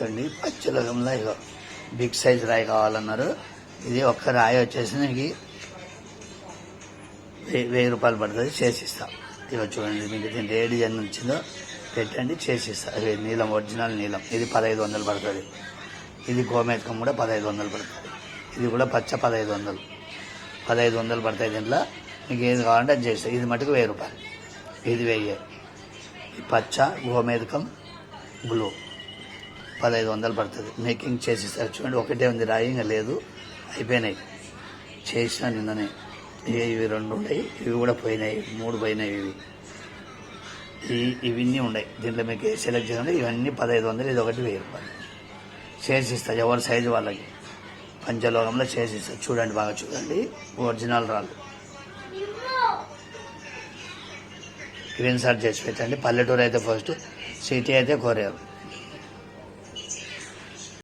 చూడండి పచ్చలగంలో ఇగో big size రాయి కావాలన్నారు. ఇది ఒక్క రాయి వచ్చేసి మీకు 1000 రూపాయలు పడుతుంది, చేసిస్తాం. ఇగో చూడండి మీకు దీంట్లో ఏ డిజైన్ వచ్చిందో పెట్టండి, చేసిస్తా. ఇది నీలం, ఒరిజినల్ నీలం. ఇది 1500 పడుతుంది. ఇది గోమేతకం కూడా 1500 పడుతుంది. ఇది కూడా పచ్చ 1500 పడతాయి. దీంట్లో మీకు ఏది కావాలంటే అది చేస్తాయి. ఇది మటుకు 1000 రూపాయలు, ఇది 1000. ఈ పచ్చ గోమేతకం బ్లూ 1500 పడుతుంది. మేకింగ్ చేసిస్తారు. చూడండి ఒకటే ఉంది రాయి, ఇంకా లేదు, అయిపోయినాయి. చేసిన నిన్ననే. ఇవి 2 ఉన్నాయి, ఇవి కూడా పోయినాయి, 3 పోయినాయి. ఇవన్నీ ఉన్నాయి. దీంట్లో మీకు సెలెక్ట్ చేయండి. ఇవన్నీ 1500, ఇది ఒకటి 1000 రూపాయలు. చేసిస్తా ఎవరి సైజు వాళ్ళకి. పంచలోకంలో చేసిస్తా. చూడండి బాగా చూడండి, ఒరిజినల్ రాళ్ళు. స్క్రీన్ షాట్ చేసి పెట్టండి. పల్లెటూరు అయితే ఫస్ట్, సిటీ అయితే కొరియర్.